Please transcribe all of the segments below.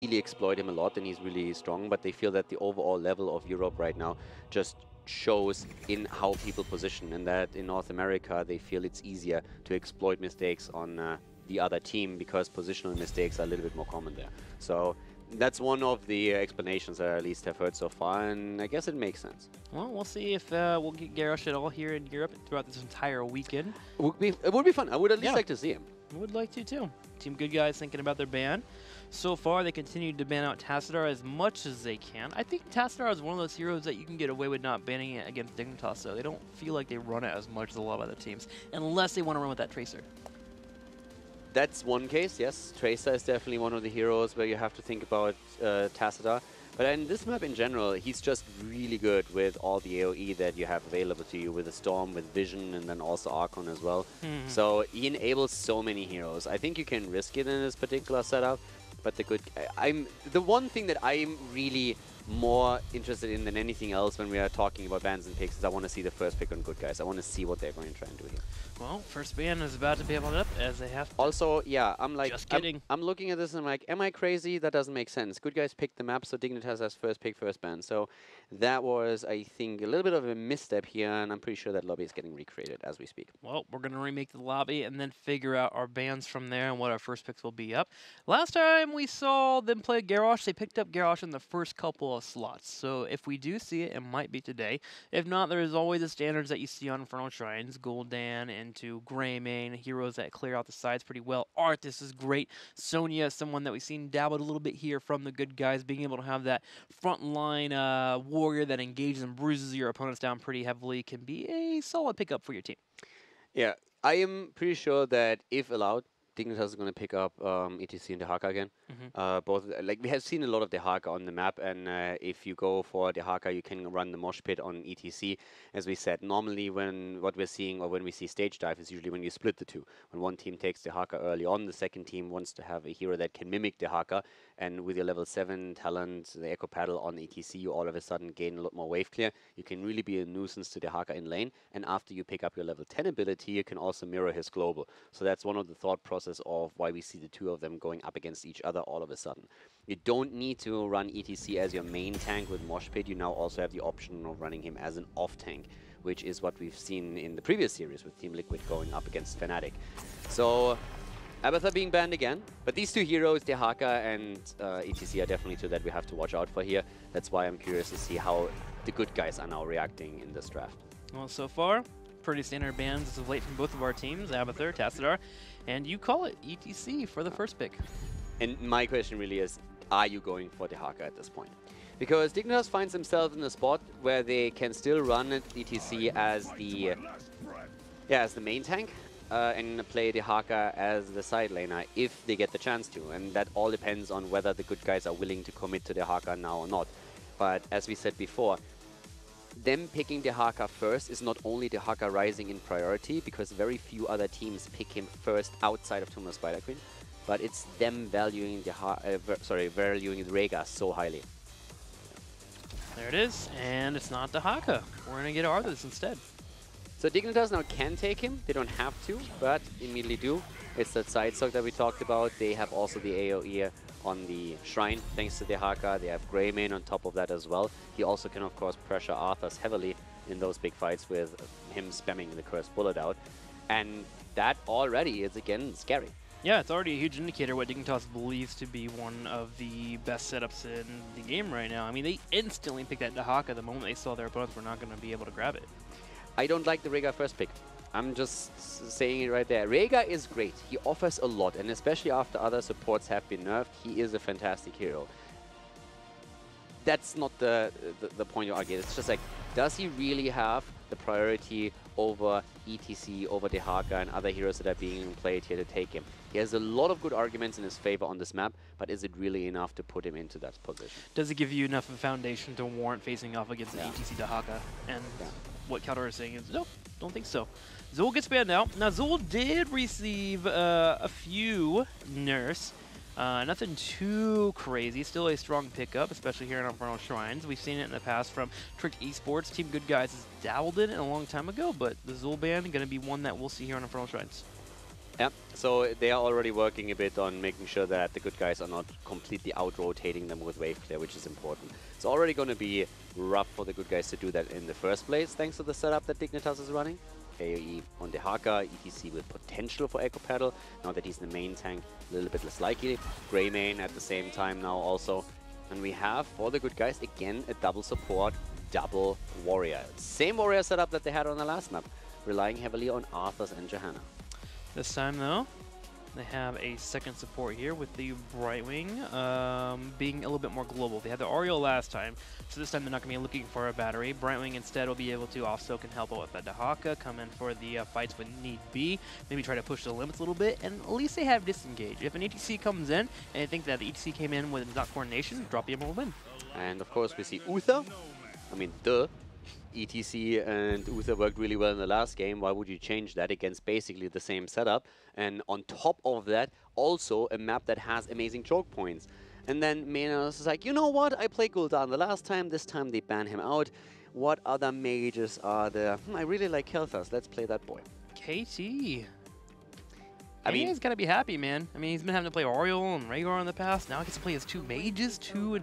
really exploit him a lot and he's really strong, but they feel that the overall level of Europe right now just shows in how people position, and that in North America they feel it's easier to exploit mistakes on the other team because positional mistakes are a little bit more common there. So that's one of the explanations that I at least have heard so far, and I guess it makes sense. Well, we'll see if we'll get Garrosh at all here in Europe throughout this entire weekend. It would be fun. I would at least Yeah. like to see him. Would like to too. Team Good Guys thinking about their ban. So far, they continue to ban out Tassadar as much as they can. I think Tassadar is one of those heroes that you can get away with not banning it against Dignitas, so they don't feel like they run it as much as a lot of other teams, unless they want to run with that Tracer. That's one case, yes. Tracer is definitely one of the heroes where you have to think about Tassadar. But in this map in general, he's just really good with all the AoE that you have available to you, with the Storm, with Vision, and then also Archon as well. So he enables so many heroes. I think you can risk it in this particular setup, but the one thing that I'm really more interested in than anything else when we are talking about bans and picks is I want to see the first pick on Good Guys. I want to see what they're going to try and do here. Well, first ban is about to be leveled up as they have to. Also, yeah, I'm like, Just kidding. I'm looking at this and I'm like, am I crazy? That doesn't make sense. Good Guys picked the map, so Dignitas has first pick, first ban. So that was, I think, a little bit of a misstep here, and I'm pretty sure that lobby is getting recreated as we speak. Well, we're going to remake the lobby and then figure out our bans from there and what our first picks will be up. Last time we saw them play Garrosh, they picked up Garrosh in the first couple of slots. So if we do see it, it might be today. If not, there's always the standards that you see on Infernal Shrines. Gul'dan into Greymane, heroes that clear out the sides pretty well. Arthas is great. Sonya is someone that we've seen dabbled a little bit here from the Good Guys, being able to have that frontline warrior that engages and bruises your opponents down pretty heavily can be a solid pickup for your team. Yeah, I am pretty sure that if allowed, Dignitas is going to pick up ETC and Dehaka again. Both, like we have seen a lot of Dehaka on the map, and if you go for Dehaka, you can run the mosh pit on ETC. As we said, normally when what we're seeing or when we see stage dive is usually when you split the two. When one team takes Dehaka early on, the second team wants to have a hero that can mimic Dehaka, and with your level 7 talent, the Echo Paddle on ETC, you all of a sudden gain a lot more wave clear. You can really be a nuisance to Dehaka in lane, and after you pick up your level 10 ability, you can also mirror his global. So that's one of the thought process of why we see the two of them going up against each other all of a sudden. You don't need to run ETC as your main tank with Mosh Pit. You now also have the option of running him as an off tank, which is what we've seen in the previous series with Team Liquid going up against Fnatic. So Abathur being banned again, but these two heroes, Dehaka and ETC, are definitely two that we have to watch out for here. That's why I'm curious to see how the Good Guys are now reacting in this draft. Well, so far, pretty standard bans as of late from both of our teams, Abathur, Tassadar, and you call it ETC for the first pick. And my question really is, are you going for Dehaka at this point? Because Dignitas finds themselves in a spot where they can still run ETC as the main tank and play Dehaka as the side laner if they get the chance to. And that all depends on whether the Good Guys are willing to commit to Dehaka now or not. But as we said before, them picking Dehaka first is not only Dehaka rising in priority, because very few other teams pick him first outside of Tomb of Spider Queen, but it's them valuing valuing Rhaegar so highly. There it is, and it's not Dehaka. We're going to get Arthas instead. So Dignitas now can take him. They don't have to, but immediately do. It's that side stock that we talked about. They have also the AoE on the Shrine, thanks to Dehaka. They have Greymane on top of that as well. He also can, of course, pressure Arthas heavily in those big fights with him spamming the Cursed Bullet out. And that already is, again, scary. Yeah, it's already a huge indicator what Dignitas believes to be one of the best setups in the game right now. I mean, they instantly picked that Dehaka the moment they saw their opponents were not going to be able to grab it. I don't like the Rhaegar first pick. I'm just saying it right there. Rhaegar is great. He offers a lot, and especially after other supports have been nerfed, he is a fantastic hero. That's not the point you argue. It's just like, does he really have the priority over ETC, over Dehaka, and other heroes that are being played here to take him? He has a lot of good arguments in his favor on this map, but is it really enough to put him into that position? Does it give you enough of a foundation to warrant facing off against an ETC Dehaka? And what Counter is saying is, nope, don't think so. Zul gets banned out. Now, Zul did receive a few nerfs. Nothing too crazy. Still a strong pickup, especially here in Infernal Shrines. We've seen it in the past from Tricked Esports. Team Good Guys has dabbled in it a long time ago, but the Zul ban is going to be one that we'll see here on Infernal Shrines. Yeah, so they are already working a bit on making sure that the good guys are not completely out-rotating them with wave clear, which is important. It's already going to be rough for the good guys to do that in the first place, thanks to the setup that Dignitas is running. AoE on the Haka, ETC with potential for Echo Paddle, now that he's the main tank, a little bit less likely. Greymane at the same time now also. And we have, for the good guys, again, a double support, double warrior. Same warrior setup that they had on the last map, relying heavily on Arthas and Johanna. This time, though, they have a second support here with the Brightwing being a little bit more global. They had the Oriole last time, so this time they're not going to be looking for a battery. Brightwing instead will be able to off-soak and help out with the Dahaka, come in for the fights when need be, maybe try to push the limits a little bit, and at least they have disengage. If an ETC comes in, and they think that the ETC came in with not coordination, drop the Emerald win. And of course we see Uther. I mean, ETC and Uther worked really well in the last game. Why would you change that against basically the same setup? And on top of that, also a map that has amazing choke points. And then Menos is like, you know what? I played Gul'dan the last time. This time they ban him out. What other mages are there? I really like Kel'Thas. Let's play that boy. KT. I mean, he's got to be happy, man. I mean, he's been having to play Oriole and Rhaegar in the past. Now he gets to play his two mages, two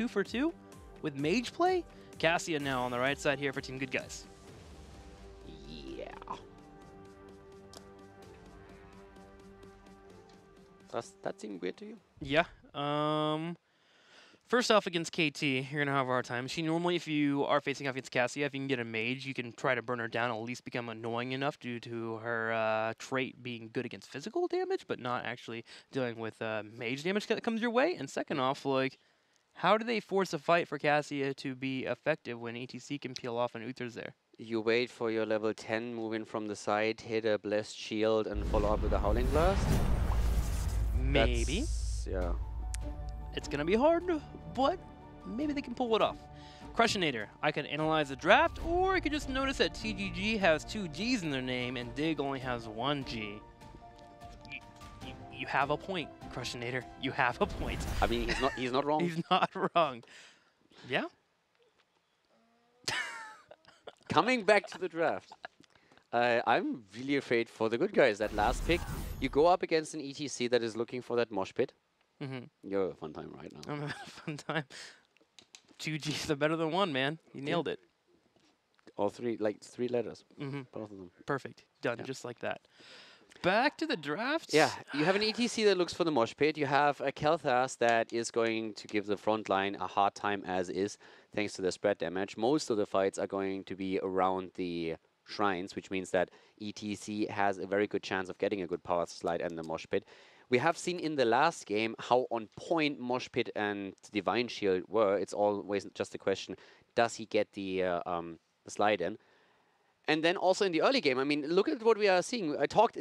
for two, with mage play. Cassia now on the right side here for Team Good Guys. Yeah. Does that seem weird to you? Yeah. First off, against KT, you're going to have a hard time. She normally, if you are facing off against Cassia, if you can get a mage, you can try to burn her down, at least become annoying enough due to her trait being good against physical damage, but not actually dealing with mage damage that comes your way. And second off, like, how do they force a fight for Cassia to be effective when ETC can peel off and Uther's there? You wait for your level 10, move in from the side, hit a blessed shield, and follow up with a Howling Blast? Maybe. Yeah. It's going to be hard, but maybe they can pull it off. Crushinator, I could analyze the draft, or I could just notice that TGG has 2 Gs in their name and Dig only has 1 G. You have a point, Crushinator. You have a point. I mean, he's not wrong. He's not wrong. Yeah? Coming back to the draft. I'm really afraid for the good guys. That last pick, you go up against an ETC that is looking for that mosh pit. You're having a fun time right now. I'm having a fun time. 2 Gs are better than 1, man. You nailed it. All three, like 3 letters. Both of them. Perfect. Done just like that. Back to the draft. Yeah, you have an ETC that looks for the mosh pit. You have a Kel'Thas that is going to give the front line a hard time as is, thanks to the spread damage. Most of the fights are going to be around the shrines, which means that ETC has a very good chance of getting a good power slide and the mosh pit. We have seen in the last game how on point mosh pit and Divine Shield were. It's always just a question, does he get the slide in? And then also in the early game, I mean, look at what we are seeing. I talked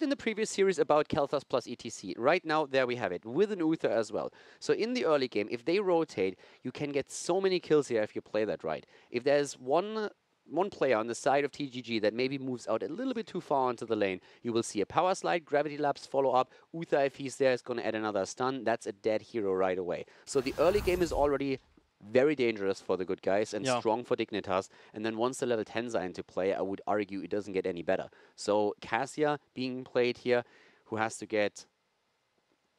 in the previous series about Kel'Thas plus ETC. Right now, there we have it, with an Uther as well. So in the early game, if they rotate, you can get so many kills here if you play that right. If there's one player on the side of TGG that maybe moves out a little bit too far onto the lane, you will see a power slide, gravity lapse, follow up. Uther, if he's there, is going to add another stun. That's a dead hero right away. So the early game is already very dangerous for the good guys and strong for Dignitas. And then once the level 10s are into play, I would argue it doesn't get any better. So Cassia being played here, who has to get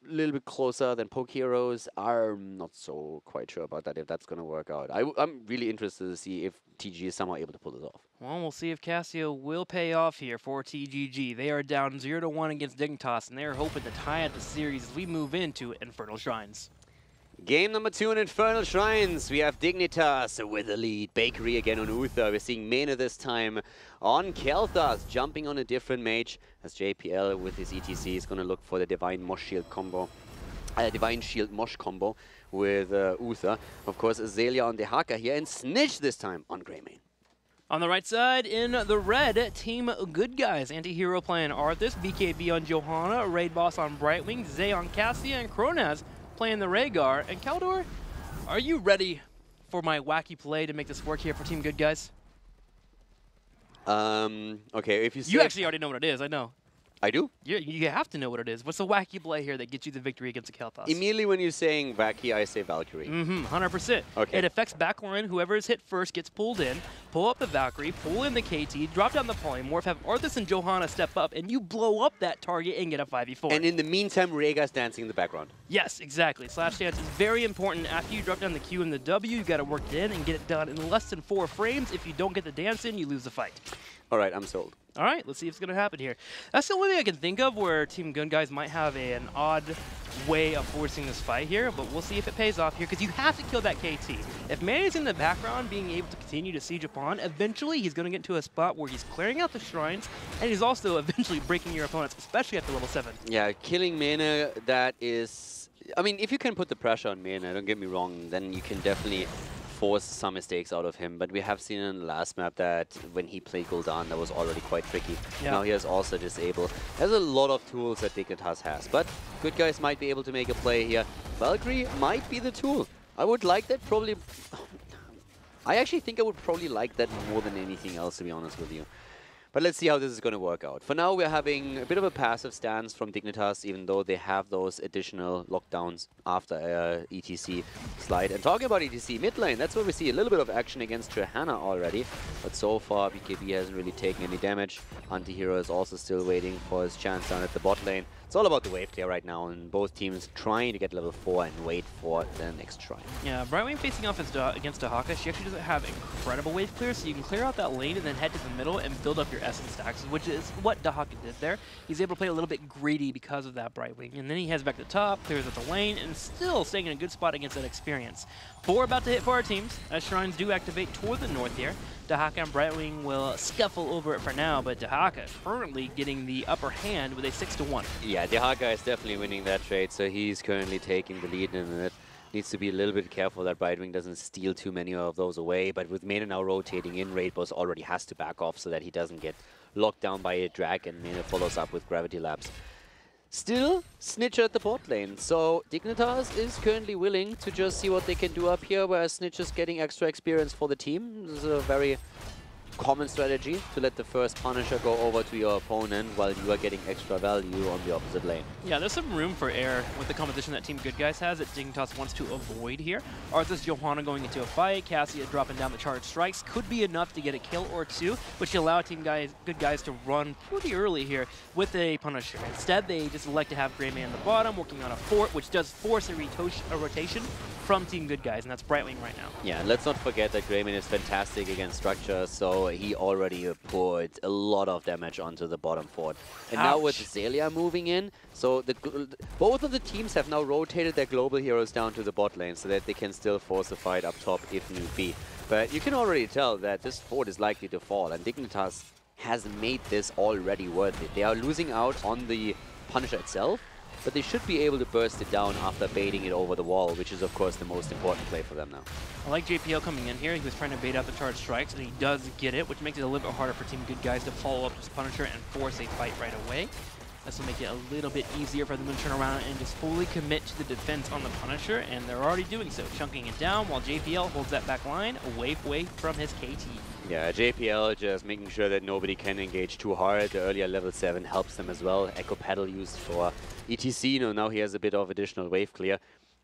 a little bit closer than poke heroes, I'm not so quite sure about that, if that's going to work out. I'm really interested to see if TG is somehow able to pull this off. Well, we'll see if Cassia will pay off here for TGG. They are down 0-1 against Dignitas, and they're hoping to tie up the series as we move into Infernal Shrines. Game number 2 in Infernal Shrines. We have Dignitas with the lead. Bakery again on Uther. We're seeing Mena this time on Kel'Thas, jumping on a different mage, as JPL with his ETC is going to look for the Divine Mosh Shield combo. Divine Shield Mosh combo with Uther. Of course, Azalea on the Haka here, and Snitch this time on Greymane. On the right side, in the red, Team Good Guys. Anti-hero playing Arthas, BKB on Johanna, Raid Boss on Brightwing, Zay on Cassia, and Kronaz playing the Rhaegar. And Kaldor, are you ready for my wacky play to make this work here for Team Good Guys? Okay, if you say... You actually already know what it is, I know. I do. You have to know what it is. What's the wacky play here that gets you the victory against the Kel'Thas? Immediately when you're saying Wacky, I say Valkyrie. 100%. Okay. It affects backline. Whoever is hit first gets pulled in. Pull up the Valkyrie, pull in the KT, drop down the Polymorph, have Arthas and Johanna step up, and you blow up that target and get a 5v4. And in the meantime, Rhaegar's dancing in the background. Yes, exactly. Slash dance is very important. After you drop down the Q and the W, you got to work it in and get it done in less than 4 frames. If you don't get the dance in, you lose the fight. All right, I'm sold. All right, let's see what's going to happen here. That's the only thing I can think of where Team Good Guys might have an odd way of forcing this fight here, but we'll see if it pays off here, because you have to kill that KT. If Manny's in the background being able to continue to siege upon, eventually he's going to get to a spot where he's clearing out the shrines, and he's also eventually breaking your opponents, especially after level 7. Yeah, killing Mena, that is... I mean, if you can put the pressure on Mena, don't get me wrong, then you can definitely force some mistakes out of him, but we have seen in the last map that when he played Gul'dan, that was already quite tricky. Yeah. Now he has also disabled. There's a lot of tools that Dignitas has, but Good Guys might be able to make a play here. Valkyrie might be the tool. I would like that probably... I actually think I would probably like that more than anything else, to be honest with you. But let's see how this is going to work out. For now, we're having a bit of a passive stance from Dignitas, even though they have those additional lockdowns after ETC slide. And talking about ETC, mid lane, that's where we see a little bit of action against Johanna already. But so far, BKB hasn't really taken any damage. Antihero is also still waiting for his chance down at the bot lane. It's all about the wave clear right now, and both teams trying to get level 4 and wait for the next shrine. Yeah, Brightwing facing off against Dahaka, she actually doesn't have incredible wave clear, so you can clear out that lane and then head to the middle and build up your essence stacks, which is what Dahaka did there. He's able to play a little bit greedy because of that Brightwing, and then he heads back to the top, clears out the lane, and still staying in a good spot against that experience. 4 about to hit for our teams, as shrines do activate toward the north here. Dahaka and Brightwing will scuffle over it for now, but Dahaka currently getting the upper hand with a 6-1. Yeah, Dahaka is definitely winning that trade, so he's currently taking the lead in it. Needs to be a little bit careful that Brightwing doesn't steal too many of those away, but with Mena now rotating in, Raidboss already has to back off so that he doesn't get locked down by a drag, and Mena follows up with Gravity Lapse. Still, Snitch at the bot lane, so Dignitas is currently willing to just see what they can do up here, whereas Snitch is getting extra experience for the team. This is a very common strategy to let the first Punisher go over to your opponent while you are getting extra value on the opposite lane. Yeah, there's some room for error with the composition that Team Good Guys has that Dignitas wants to avoid here. Arthas Johanna going into a fight, Cassia dropping down the charged strikes could be enough to get a kill or 2, which allow Good Guys to run pretty early here with a Punisher. Instead, they just elect to have Greymane in the bottom, working on a fort, which does force a rotation from Team Good Guys, and that's Brightwing right now. Yeah, and let's not forget that Greymane is fantastic against structure, so he already put a lot of damage onto the bottom fort. And now with Zelia moving in, so both of the teams have now rotated their global heroes down to the bot lane so that they can still force a fight up top if need be. But you can already tell that this fort is likely to fall, and Dignitas has made this already worth it. They are losing out on the Punisher itself, but they should be able to burst it down after baiting it over the wall, which is, of course, the most important play for them now. I like JPL coming in here. He was trying to bait out the charged strikes, and he does get it, which makes it a little bit harder for Team Good Guys to follow up this Punisher and force a fight right away. This will make it a little bit easier for them to turn around and just fully commit to the defense on the Punisher, and they're already doing so, chunking it down while JPL holds that back line away from his KT. Yeah, JPL just making sure that nobody can engage too hard. The earlier level 7 helps them as well. Echo Paddle used for ETC, now he has a bit of additional wave clear.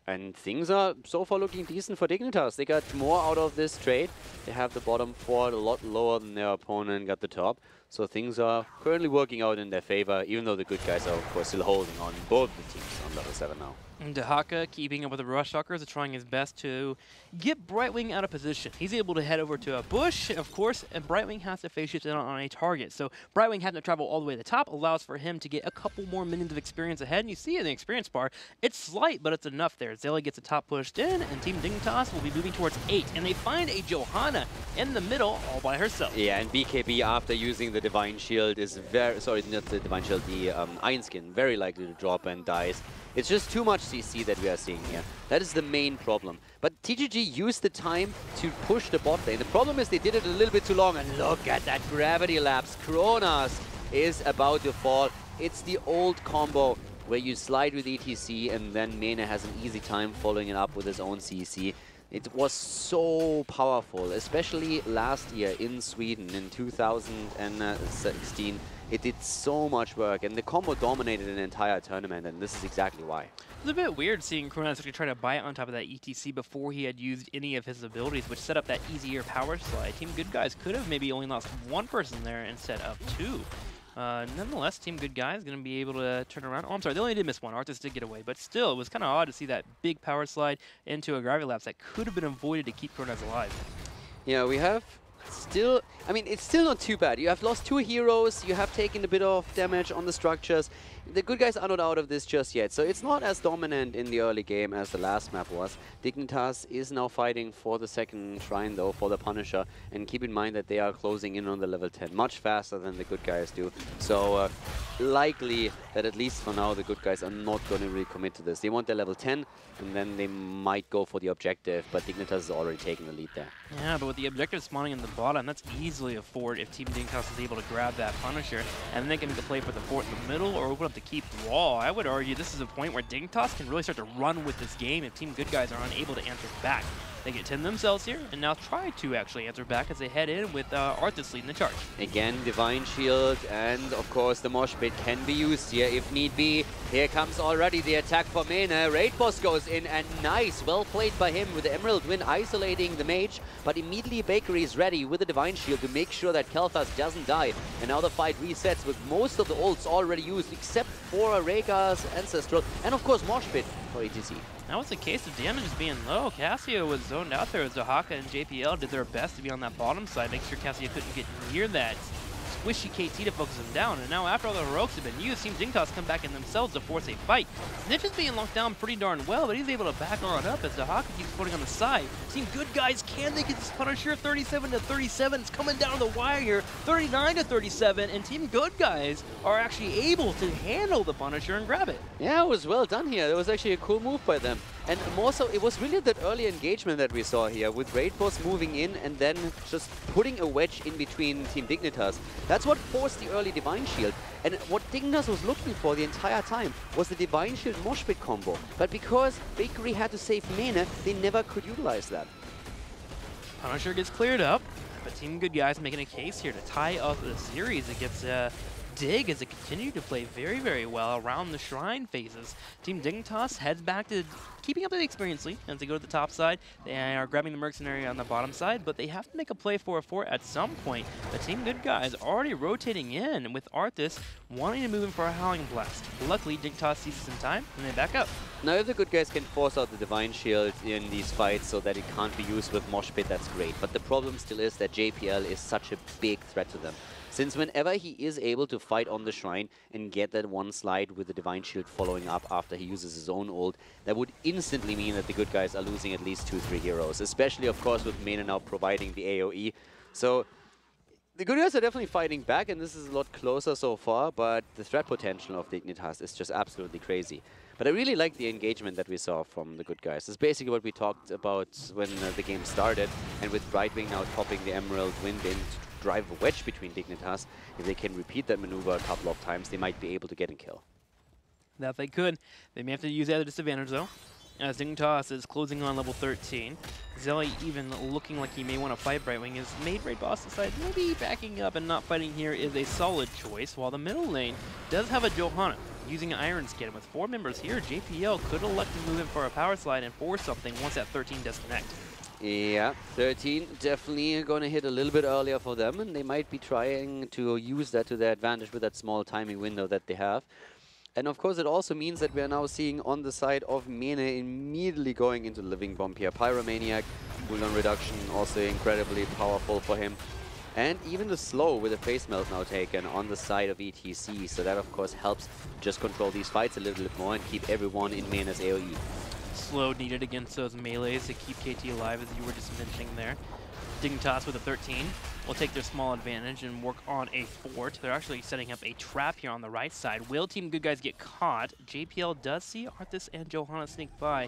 And things are so far looking decent for Dignitas. They got more out of this trade. They have the bottom fort a lot lower than their opponent, got the top. So things are currently working out in their favor, even though the Good Guys are, of course, still holding on both the teams on level 7 now. And Dahaka, keeping up with the Rush Stalkers, is trying his best to get Brightwing out of position. He's able to head over to a bush, of course, and Brightwing has to face shift in on a target. So Brightwing having to travel all the way to the top allows for him to get a couple more minions of experience ahead. And you see in the experience bar, it's slight, but it's enough there. Zelia gets a top pushed in, and Team Dignitas will be moving towards 8. And they find a Johanna in the middle all by herself. Yeah, and BKB, after using the Divine Shield, is very... Sorry, not the Divine Shield, the Iron Skin, very likely to drop and dies. It's just too much CC that we are seeing here. That is the main problem. But TGG used the time to push the bot lane. The problem is they did it a little bit too long. And look at that Gravity Lapse. Kronos is about to fall. It's the old combo where you slide with ETC and then Mena has an easy time following it up with his own CC. It was so powerful, especially last year in Sweden in 2016. It did so much work, and the combo dominated an entire tournament, and this is exactly why. It's a bit weird seeing Kronos actually try to bite on top of that ETC before he had used any of his abilities, which set up that easier power slide. Team Good Guys could have maybe only lost one person there instead of two. Nonetheless, Team Good Guys going to be able to turn around. Oh, I'm sorry, they only did miss one. Arthas did get away, but still, it was kind of odd to see that big power slide into a Gravity Lapse that could have been avoided to keep Kronos alive. Yeah, we have still, I mean, it's still not too bad. You have lost 2 heroes, you have taken a bit of damage on the structures. The Good Guys are not out of this just yet, so it's not as dominant in the early game as the last map was. Dignitas is now fighting for the second shrine though, for the Punisher, and keep in mind that they are closing in on the level 10 much faster than the Good Guys do. So likely that at least for now the Good Guys are not going to really commit to this. They want their level 10 and then they might go for the objective, but Dignitas is already taking the lead there. Yeah, but with the objective spawning in the bottom, that's easily a fort if Team Dignitas is able to grab that Punisher, and then they can make a play for the fort in the middle or open up the keep wall. I would argue this is a point where Dignitas can really start to run with this game if Team Good Guys are unable to answer back. They get 10 themselves here, and now try to actually answer back as they head in with Arthas leading the charge. Again, Divine Shield, and of course the Mosh Pit can be used here if need be. Here comes already the attack for Mena. Raid Boss goes in, and nice, well played by him with the Emerald Wind isolating the mage, but immediately Bakery is ready with the Divine Shield to make sure that Kel'Thas doesn't die. And now the fight resets with most of the ults already used, except for Rhaegar's Ancestral, and of course Mosh Pit for ETC. That was a case of damage being low. Cassio was zoned out there as Zahaka and JPL did their best to be on that bottom side, make sure Cassio couldn't get near that squishy KT to focus him down. And now after all the heroics have been used, Team Dignitas come back in themselves to force a fight. Snitch is being locked down pretty darn well, but he's able to back on up as Zahaka keeps floating on the side. Team Good Guys, can they get this Punisher? 37-37, it's coming down the wire here. 39-37, and Team Good Guys are actually able to handle the Punisher and grab it. Yeah, it was well done here. That was actually a cool move by them. And more so, it was really that early engagement that we saw here, with Raid Boss moving in and then just putting a wedge in between Team Dignitas. That's what forced the early Divine Shield. And what Dignitas was looking for the entire time was the Divine Shield Mosh Pit combo. But because Bakery had to save mana, they never could utilize that. Punisher gets cleared up, but Team Good Guys making a case here to tie up the series against Dig as it continued to play very, very well around the shrine phases. Team Dignitas heads back to keeping up the experience lead as they go to the top side. They are grabbing the Mercenary on the bottom side, but they have to make a play for a fort at some point. The Team Good Guys already rotating in with Arthas wanting to move in for a Howling Blast. Luckily, Dignitas sees this in time and they back up. Now, if the Good Guys can force out the Divine Shield in these fights so that it can't be used with Mosh Pit, that's great. But the problem still is that JPL is such a big threat to them. Since whenever he is able to fight on the shrine and get that one slide with the Divine Shield following up after he uses his own ult, that would instantly mean that the Good Guys are losing at least 2-3 heroes, especially of course with Mena now providing the AoE. So the Good Guys are definitely fighting back, and this is a lot closer so far, but the threat potential of Dignitas is just absolutely crazy. But I really like the engagement that we saw from the Good Guys. It's basically what we talked about when the game started, and with Brightwing now topping the Emerald Wind in to drive a wedge between Dignitas. If they can repeat that maneuver a couple of times, they might be able to get a kill. That they could. They may have to use the other disadvantage though, as Dignitas is closing on level 13. Zelly even looking like he may want to fight Brightwing has made Raid Boss decide maybe backing up and not fighting here is a solid choice, while the middle lane does have a Johanna using Iron Skin. With 4 members here, JPL could elect to move in for a power slide and force something once that 13 does connect. Yeah, 13 definitely going to hit a little bit earlier for them, and they might be trying to use that to their advantage with that small timing window that they have. And of course, it also means that we are now seeing on the side of Mene immediately going into the Living Bomb here. Pyromaniac, cooldown reduction, also incredibly powerful for him. And even the slow with the face melt now taken on the side of ETC. So that of course helps just control these fights a little bit more and keep everyone in Mene's AoE. Slow needed against those melees to keep KT alive, as you were just mentioning there. Dignitas with a 13 will take their small advantage and work on a fort. They're actually setting up a trap here on the right side. Will Team Good Guys get caught? JPL does see Arthas and Johanna sneak by,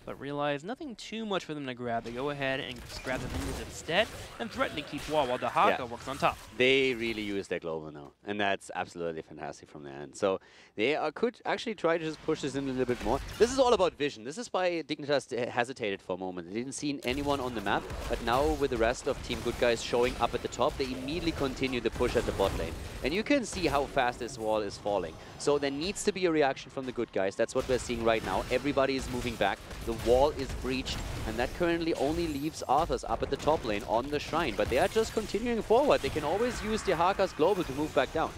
but realize nothing too much for them to grab. They go ahead and just grab the minions instead and threaten to keep wall while Dahaka works on top. They really use their global now, and that's absolutely fantastic from their end. So they could actually try to just push this in a little bit more. This is all about vision. This is why Dignitas hesitated for a moment. They didn't see anyone on the map, but now with the rest of Team Good Guys showing up at the top, they immediately continue the push at the bot lane. And you can see how fast this wall is falling. So there needs to be a reaction from the Good Guys. That's what we're seeing right now. Everybody is moving back. The wall is breached, and that currently only leaves Arthur's up at the top lane on the Shrine. But they are just continuing forward. They can always use the Haka's global to move back down.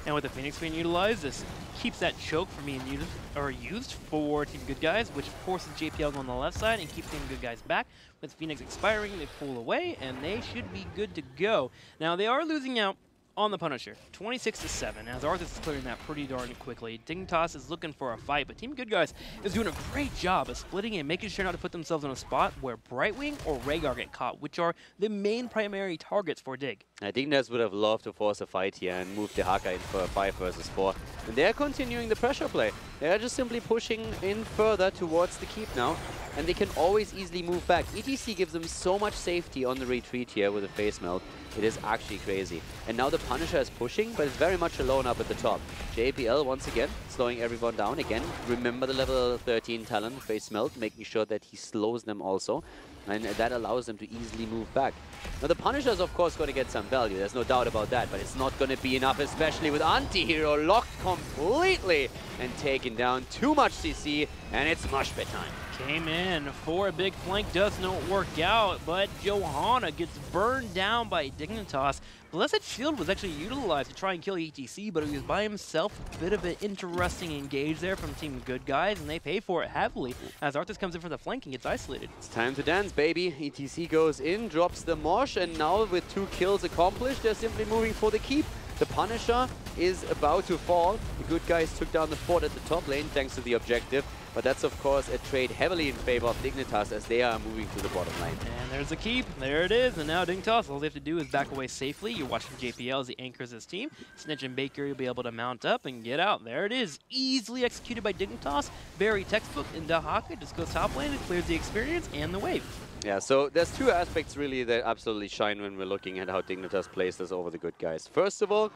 And with the Phoenix being utilized, this keeps that choke from being used for Team Good Guys, which forces JPL on the left side and keeps Team Good Guys back. With Phoenix expiring, they pull away, and they should be good to go. Now, they are losing out on the Punisher, 26-7, as Arthas is clearing that pretty darn quickly. Dignitas is looking for a fight, but Team Good Guys is doing a great job of splitting and making sure not to put themselves in a spot where Brightwing or Rhaegar get caught, which are the main primary targets for Dig. Dignitas would have loved to force a fight here and move the Haka in for a 5 versus 4. And they're continuing the pressure play. They're just simply pushing in further towards the keep now, and they can always easily move back. ETC gives them so much safety on the retreat here with a face melt. It is actually crazy. And now the Punisher is pushing, but it's very much alone up at the top. JPL once again slowing everyone down. Again, remember the level 13 talent, face melt, making sure that he slows them also. And that allows them to easily move back. Now the Punisher is of course going to get some value, there's no doubt about that, but it's not going to be enough, especially with Anti-Hero locked completely and taking down too much CC, and it's mush pit time. Came in for a big flank, does not work out, but Johanna gets burned down by Dignitas. Blessed Shield was actually utilized to try and kill ETC, but he was by himself. A bit of an interesting engage there from Team Good Guys, and they pay for it heavily as Arthas comes in for the flank and gets isolated. It's time to dance, baby. ETC goes in, drops the Mosh, and now with 2 kills accomplished, they're simply moving for the keep. The Punisher is about to fall. The Good Guys took down the fort at the top lane thanks to the objective. But that's, of course, a trade heavily in favor of Dignitas as they are moving to the bottom lane. And there's a keep. There it is. And now Dignitas, all they have to do is back away safely. You're watching JPL as he anchors his team. Snitch and Baker will be able to mount up and get out. There it is. Easily executed by Dignitas. Very textbook. And Dahaka just goes top lane and clears the experience and the wave. Yeah, so there's 2 aspects really that absolutely shine when we're looking at how Dignitas plays this over the Good Guys. First of all,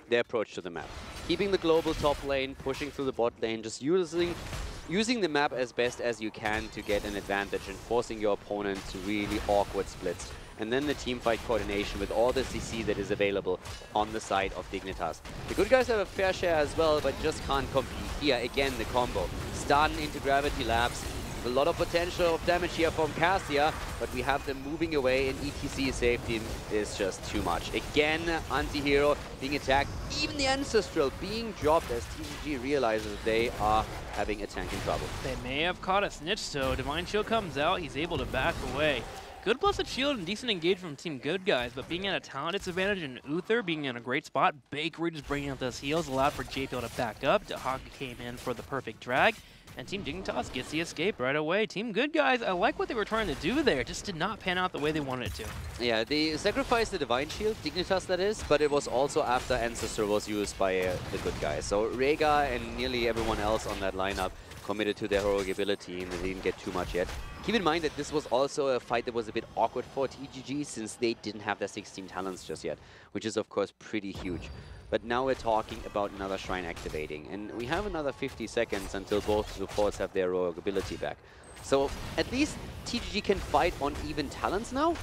their approach to the map. Keeping the global top lane, pushing through the bot lane, just using the map as best as you can to get an advantage and forcing your opponent to really awkward splits. And then the teamfight coordination with all the CC that is available on the side of Dignitas. The Good Guys have a fair share as well, but just can't compete. Here, again, the combo. Stun into Gravity Labs. A lot of potential of damage here from Cassia, but we have them moving away, and ETC's safety is just too much. Again, Anti-Hero being attacked, even the Ancestral being dropped as TGG realizes they are having a tank in trouble. They may have caught a snitch, so Divine Shield comes out, he's able to back away. Good Blessed Shield and decent engagement from Team Good Guys, but being at a talent disadvantage and Uther being in a great spot, Bakery just bringing up those heals allowed for JPL to back up. Dahaka came in for the perfect drag. And Team Dignitas gets the escape right away. Team Good Guys, I like what they were trying to do there. Just did not pan out the way they wanted it to. Yeah, they sacrificed the Divine Shield, Dignitas that is, but it was also after Ancestor was used by the Good Guys. So Rhaegar and nearly everyone else on that lineup committed to their heroic ability, and they didn't get too much yet. Keep in mind that this was also a fight that was a bit awkward for TGG since they didn't have their 16 talents just yet, which is of course pretty huge. But now we're talking about another Shrine activating, and we have another 50 seconds until both supports have their heroic ability back. So at least TGG can fight on even talents now,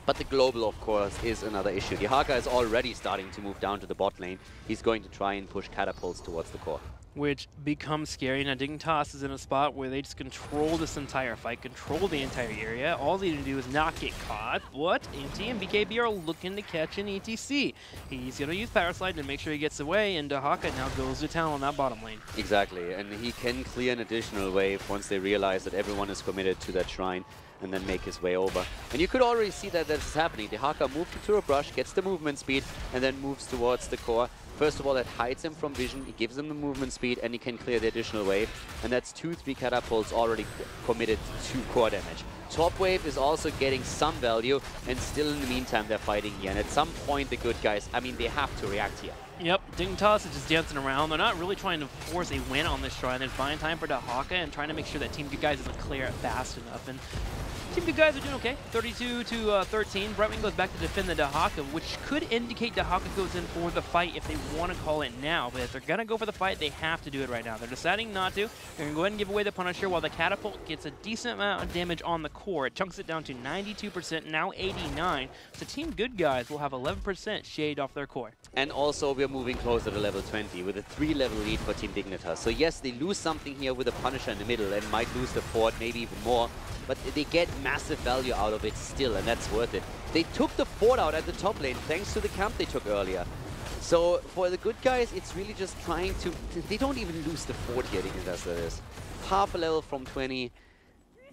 but the global, of course, is another issue. The Haka is already starting to move down to the bot lane. He's going to try and push catapults towards the core. Which becomes scary. Now Dignitas is in a spot where they just control this entire fight, control the entire area. All they need to do is not get caught, but Anti and BKB are looking to catch an ETC. He's going to use Power Slide to make sure he gets away, and Dahaka now goes to town on that bottom lane. Exactly, and he can clear an additional wave once they realize that everyone is committed to that Shrine, and then make his way over. And you could already see that this is happening. The Haka moves into a brush, gets the movement speed, and then moves towards the core. First of all, that hides him from vision, it gives him the movement speed, and he can clear the additional wave. And that's 2-3 catapults already committed to core damage. Top wave is also getting some value, and still in the meantime they're fighting here. And at some point the Good Guys, I mean, they have to react here. Yep, Dignitas is just dancing around. They're not really trying to force a win on this shrine. They're buying time for Dahaka and trying to make sure that Team Good Guys doesn't clear it fast enough. And Team Good Guys are doing okay. 32 to 13. Brightwing goes back to defend the Dahaka, which could indicate Dahaka goes in for the fight if they want to call it now. But if they're going to go for the fight, they have to do it right now. They're deciding not to. They're going to go ahead and give away the Punisher while the Catapult gets a decent amount of damage on the core. It chunks it down to 92%, now 89. So Team Good Guys will have 11% shade off their core. And also, we're moving closer to level 20 with a 3-level lead for Team Dignitas. So yes, they lose something here with a Punisher in the middle and might lose the fort, maybe even more. But they get massive value out of it still, and that's worth it. They took the fort out at the top lane thanks to the camp they took earlier. So for the good guys, it's really just trying to... They don't even lose the fort here, Dignitas, that is. Half a level from 20.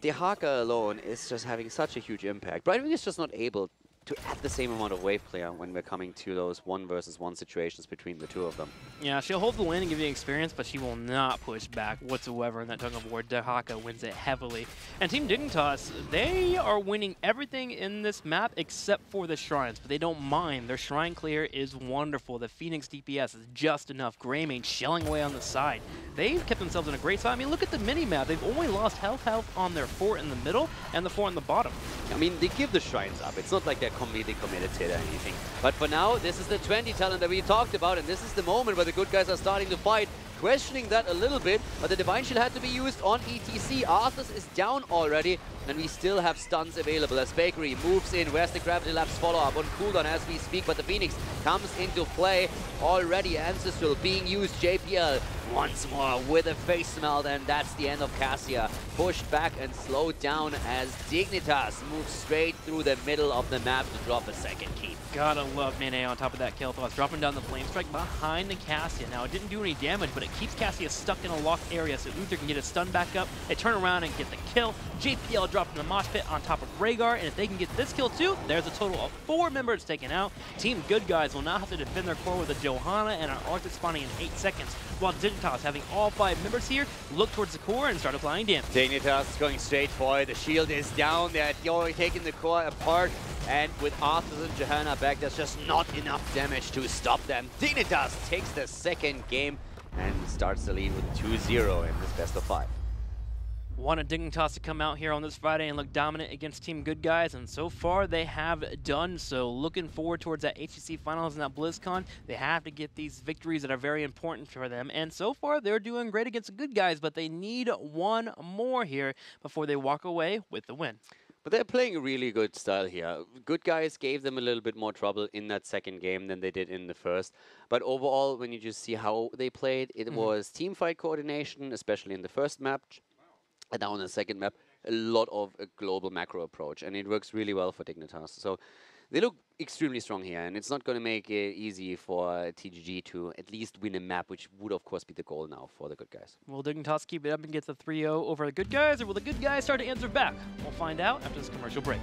Dahaka alone is just having such a huge impact. Brightwing is just not able to add the same amount of wave clear when we're coming to those 1-versus-1 situations between the two of them. Yeah, she'll hold the lane and give you experience, but she will not push back whatsoever in that tug of war. Dahaka wins it heavily. And Team Dignitas, they are winning everything in this map except for the shrines, but they don't mind. Their shrine clear is wonderful. The Phoenix DPS is just enough. Greymane shelling away on the side. They've kept themselves in a great spot. I mean, look at the mini-map. They've only lost health on their fort in the middle and the fort in the bottom. I mean, they give the shrines up. It's not like they're completely committed to it or anything. But for now, this is the 20 talent that we talked about, and this is the moment where the good guys are starting to fight. Questioning that a little bit, but the Divine Shield had to be used on ETC. Arthas is down already, and we still have stuns available as Bakery moves in. Where's the Gravity Labs follow-up on cooldown as we speak, but the Phoenix comes into play already. Ancestral being used. JPL once more with a face melt, and that's the end of Cassia. Pushed back and slowed down as Dignitas moves straight through the middle of the map to drop a second keep. Gotta love Mane on top of that kill toss, dropping down the Flame Strike behind the Cassia. Now, it didn't do any damage, but it keeps Cassia stuck in a locked area, so Uther can get his stun back up. They turn around and get the kill. JPL dropping the Mosh Pit on top of Rhaegar, and if they can get this kill too, there's a total of 4 members taken out. Team Good Guys will now have to defend their core with a Johanna and an Arctic spawning in 8 seconds, while Dignitas, having all 5 members here, look towards the core and start applying damage. Dignitas going straight for it. The shield is down. They're taking the core apart. And with Arthas and Johanna back, there's just not enough damage to stop them. Dignitas takes the second game and starts the lead with 2-0 in this best of 5. Wanted Dignitas to come out here on this Friday and look dominant against Team Good Guys, and so far they have done so. Looking forward towards that HGC finals and that BlizzCon. They have to get these victories that are very important for them, and so far they're doing great against the Good Guys, but they need one more here before they walk away with the win. But they're playing a really good style here. Good Guys gave them a little bit more trouble in that second game than they did in the first. But overall, when you just see how they played, it was team fight coordination, especially in the first match. And now in the second map, a lot of a global macro approach. And it works really well for Dignitas. So they look extremely strong here. And it's not going to make it easy for TGG to at least win a map, which would, of course, be the goal now for the Good Guys. Will Dignitas keep it up and get the 3-0 over the Good Guys, or will the Good Guys start to answer back? We'll find out after this commercial break.